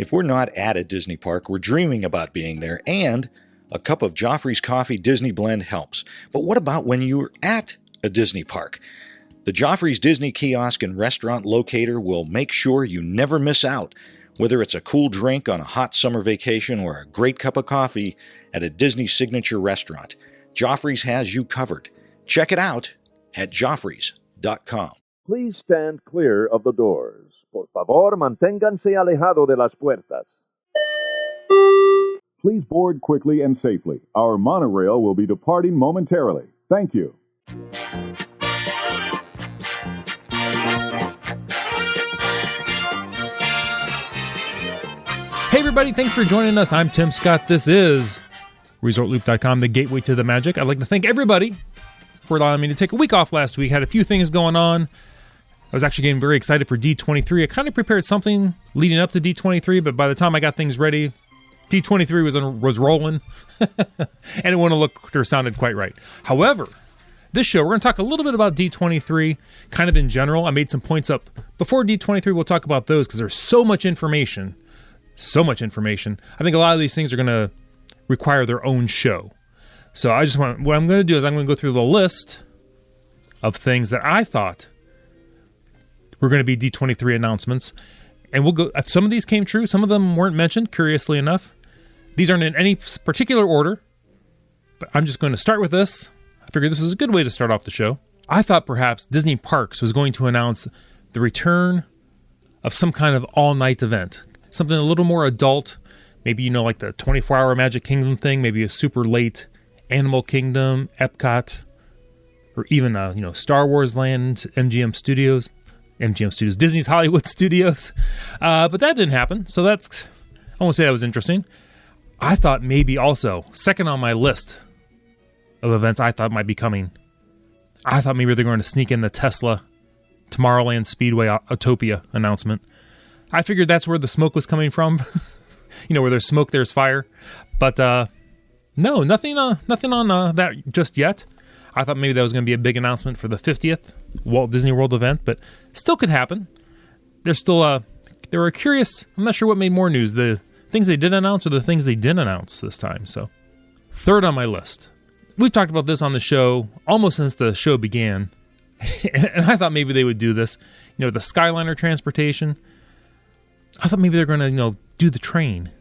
If we're not at a Disney park, we're dreaming about being there, and a cup of Joffrey's Coffee Disney Blend helps. But what about when you're at a Disney park? The Joffrey's Disney Kiosk and Restaurant Locator will make sure you never miss out. Whether it's a cool drink on a hot summer vacation or a great cup of coffee at a Disney signature restaurant, Joffrey's has you covered. Check it out at Joffreys.com. Please stand clear of the doors. Por favor, manténganse alejado de las puertas. Please board quickly and safely. Our monorail will be departing momentarily. Thank you. Hey everybody, thanks for joining us. I'm Tim Scott. This is ResortLoop.com, the gateway to the magic. I'd like to thank everybody for allowing me to take a week off last week. Had a few things going on. I was actually getting very excited for D23. I kind of prepared something leading up to D23, but by the time I got things ready, D23 was rolling, and it wouldn't have looked or sounded quite right. However, this show, we're going to talk a little bit about D23, kind of in general. I made some points up before D23. We'll talk about those because there's so much information. So much information. I think a lot of these things are going to require their own show. So what I'm going to do is I'm going to go through the list of things that I thought were going to be D23 announcements. And we'll go, some of these came true. Some of them weren't mentioned, curiously enough. These aren't in any particular order, but I'm just going to start with this. I figured this is a good way to start off the show. I thought perhaps Disney Parks was going to announce the return of some kind of all-night event. Something a little more adult, maybe, like the 24-hour Magic Kingdom thing, maybe a super late Animal Kingdom, Epcot, or even, Star Wars Land, MGM Studios, Disney's Hollywood Studios. But that didn't happen, so I won't say that was interesting. I thought maybe also, second on my list of events I thought might be coming, I thought maybe they're going to sneak in the Tesla Tomorrowland Speedway Autopia announcement. I figured that's where the smoke was coming from. Where there's smoke, there's fire. But no, nothing on that just yet. I thought maybe that was going to be a big announcement for the 50th Walt Disney World event, but still could happen. There's still they were curious. I'm not sure what made more news, the things they did announce or the things they didn't announce this time. So, third on my list. We've talked about this on the show almost since the show began, and I thought maybe they would do this. The Skyliner transportation. I thought maybe they're going to, do the train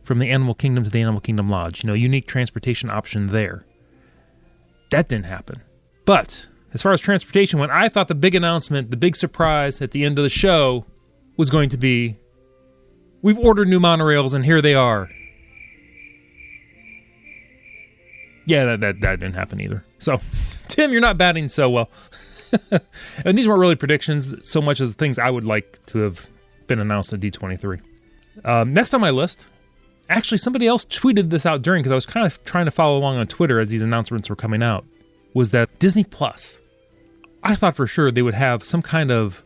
from the Animal Kingdom to the Animal Kingdom Lodge. Unique transportation option there. That didn't happen. But as far as transportation went, I thought the big announcement, the big surprise at the end of the show was going to be, we've ordered new monorails and here they are. Yeah, that didn't happen either. So, Tim, you're not batting so well. And these weren't really predictions so much as things I would like to have been announced at D23. Next on my list, actually somebody else tweeted this out during, because I was kind of trying to follow along on Twitter as these announcements were coming out, was that Disney Plus. I thought for sure they would have some kind of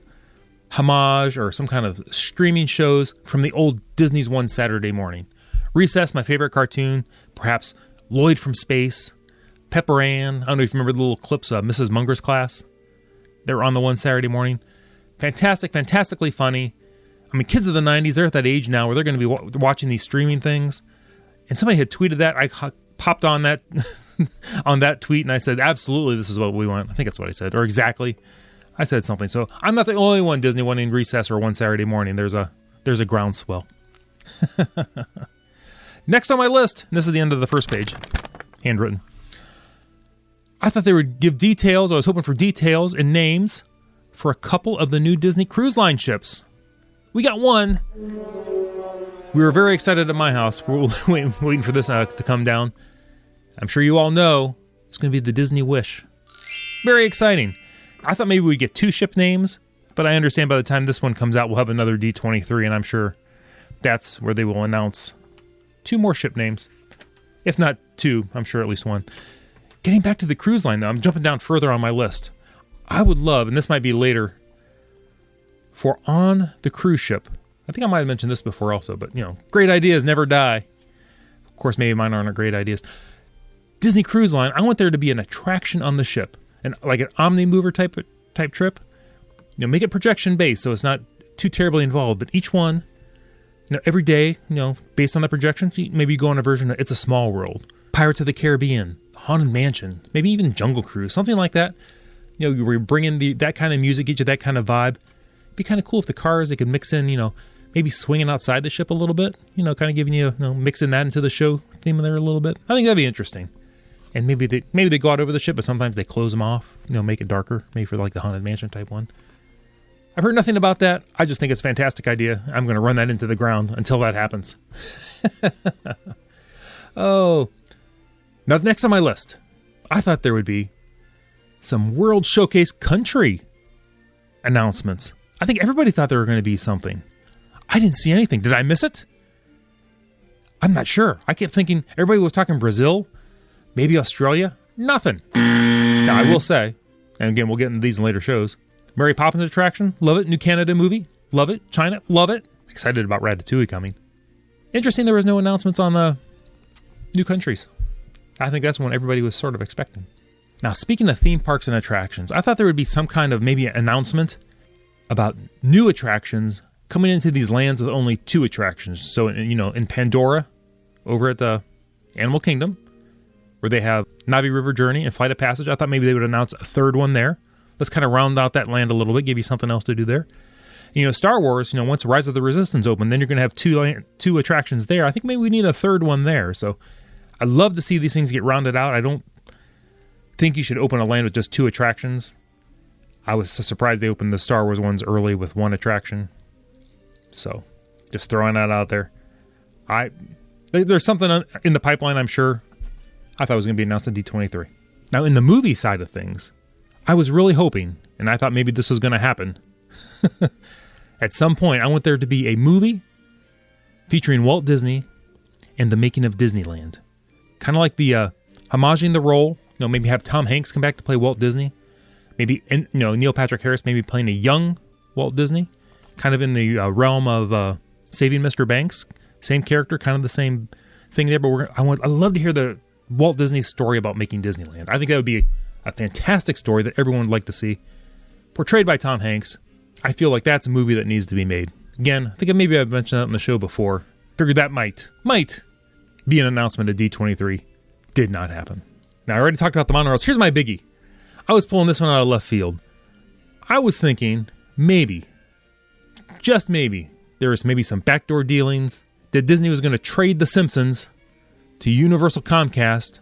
homage or some kind of streaming shows from the old Disney's One Saturday Morning. Recess, my favorite cartoon, perhaps Lloyd from Space, Pepper Ann. I don't know if you remember the little clips of Mrs. Munger's Class. They were on the One Saturday Morning. Fantastically funny. I mean, kids of the 90s, they're at that age now where they're going to be watching these streaming things. And somebody had tweeted that. I popped on that on that tweet, and I said, absolutely, this is what we want. I think that's what I said, or exactly. I said something. So I'm not the only one Disney wanting Recess or One Saturday Morning. There's a groundswell. Next on my list, and this is the end of the first page, handwritten. I thought they would give details. I was hoping for details and names for a couple of the new Disney Cruise Line ships. We got one. We were very excited at my house. We're waiting for this to come down. I'm sure you all know it's going to be the Disney Wish. Very exciting. I thought maybe we'd get two ship names, but I understand by the time this one comes out, we'll have another D23, and I'm sure that's where they will announce two more ship names. If not two, I'm sure at least one. Getting back to the cruise line, though, I'm jumping down further on my list. I would love, and this might be later, for on the cruise ship. I think I might have mentioned this before also, but, great ideas never die. Of course, maybe mine aren't great ideas. Disney Cruise Line, I want there to be an attraction on the ship, and like an Omni-Mover type trip. Make it projection-based, so it's not too terribly involved, but each one, every day, based on the projections, maybe you go on a version of It's a Small World, Pirates of the Caribbean, Haunted Mansion, maybe even Jungle Cruise, something like that. We bring in that kind of music, get you that kind of vibe. It'd be kind of cool if the cars, they could mix in, maybe swinging outside the ship a little bit, kind of giving you, mixing that into the show theme there a little bit. I think that'd be interesting. And maybe they go out over the ship, but sometimes they close them off, make it darker, maybe for like the Haunted Mansion type one. I've heard nothing about that. I just think it's a fantastic idea. I'm going to run that into the ground until that happens. Oh. Now, next on my list, I thought there would be some World Showcase country announcements. I think everybody thought there were going to be something. I didn't see anything. Did I miss it? I'm not sure. I kept thinking everybody was talking Brazil, maybe Australia. Nothing. Now, I will say, and again, we'll get into these in later shows, Mary Poppins attraction, love it. New Canada movie, love it. China, love it. Excited about Ratatouille coming. Interesting there was no announcements on the new countries. I think that's what everybody was sort of expecting. Now, speaking of theme parks and attractions, I thought there would be some kind of maybe announcement about new attractions coming into these lands with only 2 attractions. So, in Pandora, over at the Animal Kingdom, where they have Navi River Journey and Flight of Passage, I thought maybe they would announce a 3rd one there. Let's kind of round out that land a little bit, give you something else to do there. Star Wars, once Rise of the Resistance open, then you're going to have 2 attractions there. I think maybe we need a 3rd one there. So I'd love to see these things get rounded out. I don't think you should open a land with just 2 attractions. I was so surprised they opened the Star Wars ones early with 1 attraction. So just throwing that out there. There's something in the pipeline, I'm sure. I thought it was going to be announced at D23. Now, in the movie side of things, I was really hoping, and I thought maybe this was going to happen. At some point, I want there to be a movie featuring Walt Disney and the making of Disneyland. Kind of like the homaging the role. Maybe have Tom Hanks come back to play Walt Disney. Maybe Neil Patrick Harris maybe playing a young Walt Disney, kind of in the realm of Saving Mr. Banks. Same character, kind of the same thing there. But I'd love to hear the Walt Disney story about making Disneyland. I think that would be a fantastic story that everyone would like to see. Portrayed by Tom Hanks. I feel like that's a movie that needs to be made. Again, I think maybe I've mentioned that on the show before. Figured that might be an announcement at D23. Did not happen. Now, I already talked about the monorails. Here's my biggie. I was pulling this one out of left field. I was thinking maybe, just maybe, there was maybe some backdoor dealings that Disney was going to trade The Simpsons to Universal Comcast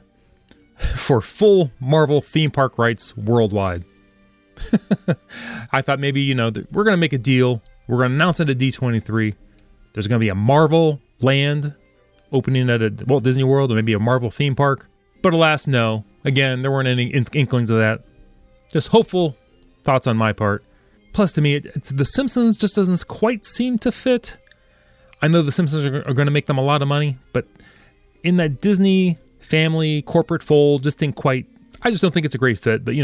for full Marvel theme park rights worldwide. I thought maybe, we're going to make a deal. We're going to announce it at D23. There's going to be a Marvel land opening at a Walt Disney World, or maybe a Marvel theme park. But alas, no. Again, there weren't any inklings of that. Just hopeful thoughts on my part. Plus, to me, The Simpsons just doesn't quite seem to fit. I know The Simpsons are going to make them a lot of money, but in that Disney family corporate fold, I just don't think it's a great fit. But,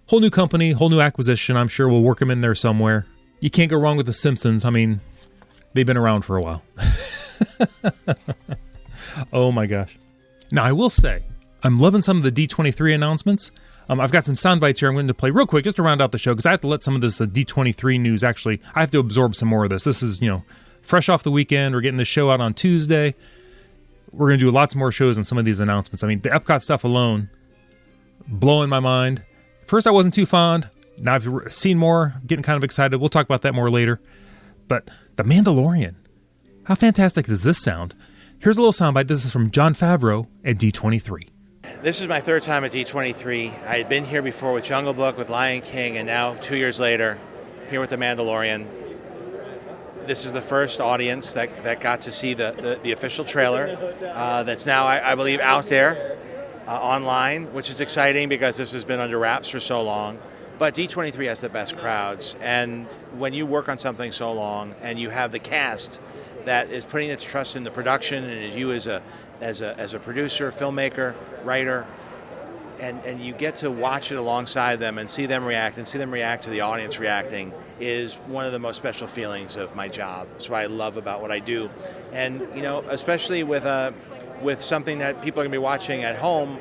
whole new company, whole new acquisition. I'm sure we'll work them in there somewhere. You can't go wrong with The Simpsons. I mean, they've been around for a while. Oh my gosh. Now, I will say, I'm loving some of the D23 announcements. I've got some sound bites here I'm going to play real quick just to round out the show, because I have to let some of this D23 news I have to absorb some more of this. This is, fresh off the weekend. We're getting this show out on Tuesday. We're going to do lots more shows on some of these announcements. I mean, the Epcot stuff alone, blowing my mind. First, I wasn't too fond. Now I've seen more, getting kind of excited. We'll talk about that more later. But The Mandalorian, how fantastic does this sound? Here's a little soundbite. This is from Jon Favreau at D23. This is my 3rd time at D23. I had been here before with Jungle Book, with Lion King, and now 2 years later, here with The Mandalorian. This is the first audience that got to see the official trailer that's now, I believe, out there online, which is exciting because this has been under wraps for so long. But D23 has the best crowds, and when you work on something so long and you have the cast that is putting its trust in the production and you as a producer, filmmaker, writer, and you get to watch it alongside them and see them react to the audience reacting, is one of the most special feelings of my job. That's what I love about what I do. And, especially with something that people are going to be watching at home,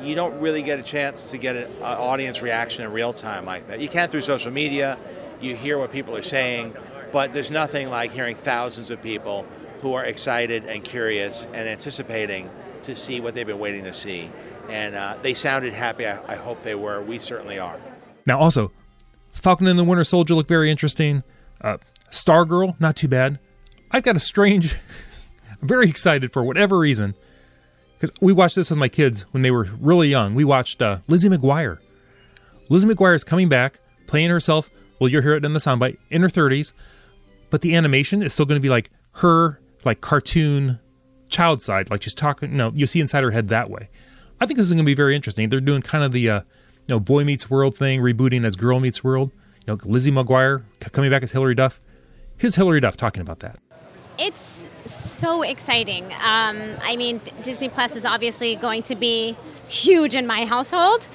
you don't really get a chance to get an audience reaction in real time like that. You can through social media. You hear what people are saying. but there's nothing like hearing thousands of people who are excited and curious and anticipating to see what they've been waiting to see. And they sounded happy. I hope they were. We certainly are. Now, also, Falcon and the Winter Soldier look very interesting. Stargirl, not too bad. I've got a strange... I'm very excited for whatever reason, because we watched this with my kids when they were really young. We watched Lizzie McGuire. Lizzie McGuire is coming back, playing herself. Well, you'll hear it in the soundbite, in her 30s, but the animation is still going to be like her, like cartoon child side, like she's talking. No, you see inside her head that way. I think this is going to be very interesting. They're doing kind of the Boy Meets World thing, rebooting as Girl Meets World. Lizzie McGuire coming back as Hilary Duff. Here's Hilary Duff talking about that. It's so exciting. Disney Plus is obviously going to be huge in my household.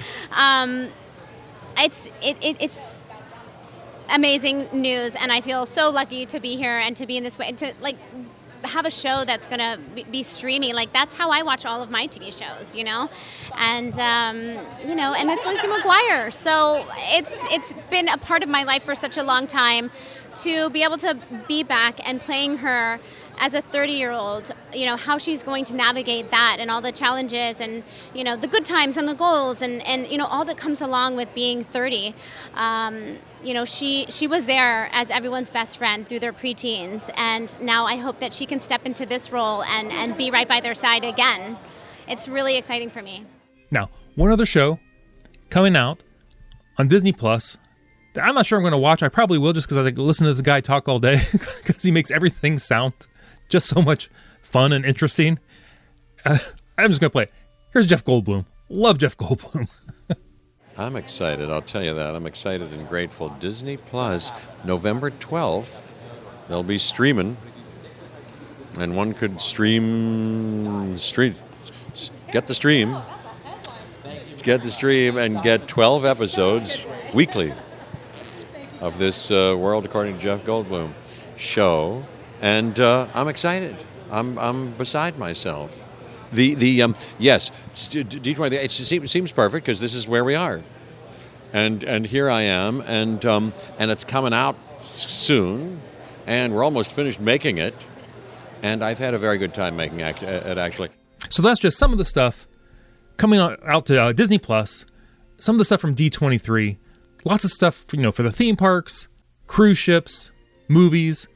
It's amazing news, and I feel so lucky to be here and to be in this way, and to have a show that's going to be streaming. That's how I watch all of my TV shows, and it's Lizzie McGuire. So it's been a part of my life for such a long time to be able to be back and playing her as a 30-year-old, how she's going to navigate that and all the challenges and, the good times and the goals and all that comes along with being 30. She was there as everyone's best friend through their preteens, and now I hope that she can step into this role and be right by their side again. It's really exciting for me. Now, one other show coming out on Disney Plus that I'm not sure I'm going to watch. I probably will, just because I listen to this guy talk all day, because he makes everything sound just so much fun and interesting. I'm just going to play it. Here's Jeff Goldblum. Love Jeff Goldblum. I'm excited, I'll tell you that. I'm excited and grateful. Disney Plus, November 12th, they'll be streaming. And one could get the stream and get 12 episodes weekly of this World According to Jeff Goldblum show. And I'm excited. I'm beside myself. Yes, D23. It seems perfect because this is where we are, and here I am, and it's coming out soon, and we're almost finished making it, and I've had a very good time making it actually. So that's just some of the stuff coming out to Disney Plus. Some of the stuff from D23. Lots of stuff for the theme parks, cruise ships, movies.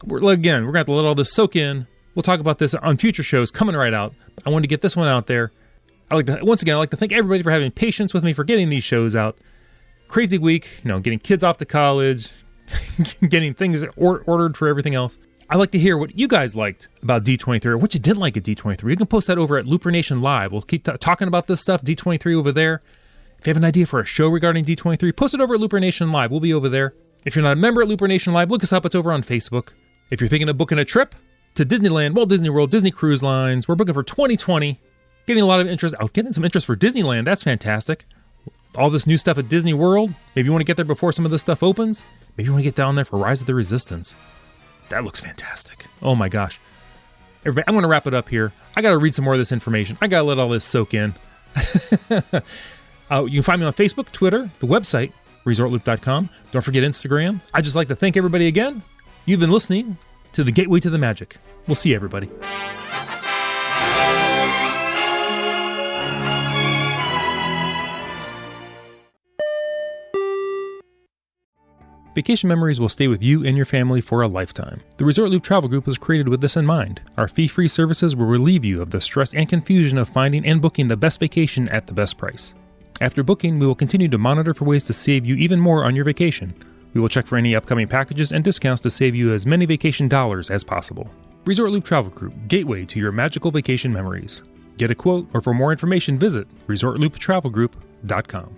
We're going to have to let all this soak in. We'll talk about this on future shows coming right out. I wanted to get this one out there. I'd like to thank everybody for having patience with me for getting these shows out. Crazy week, getting kids off to college, getting things ordered for everything else. I'd like to hear what you guys liked about D23 or what you didn't like at D23. You can post that over at Looper Nation Live. We'll keep talking about this stuff, D23 over there. If you have an idea for a show regarding D23, post it over at Looper Nation Live. We'll be over there. If you're not a member at Looper Nation Live, look us up. It's over on Facebook. If you're thinking of booking a trip to Disneyland, Walt Disney World, Disney Cruise Lines, we're booking for 2020. Getting a lot of interest. Getting some interest for Disneyland. That's fantastic. All this new stuff at Disney World. Maybe you want to get there before some of this stuff opens. Maybe you want to get down there for Rise of the Resistance. That looks fantastic. Oh my gosh. Everybody, I'm going to wrap it up here. I got to read some more of this information. I got to let all this soak in. You can find me on Facebook, Twitter, the website, ResortLoop.com. Don't forget Instagram. I'd just like to thank everybody again. You've been listening to The Gateway to the Magic. We'll see you, everybody. Vacation memories will stay with you and your family for a lifetime. The Resort Loop Travel Group was created with this in mind. Our fee-free services will relieve you of the stress and confusion of finding and booking the best vacation at the best price. After booking, we will continue to monitor for ways to save you even more on your vacation. We will check for any upcoming packages and discounts to save you as many vacation dollars as possible. Resort Loop Travel Group, gateway to your magical vacation memories. Get a quote, or for more information, visit ResortLoopTravelGroup.com.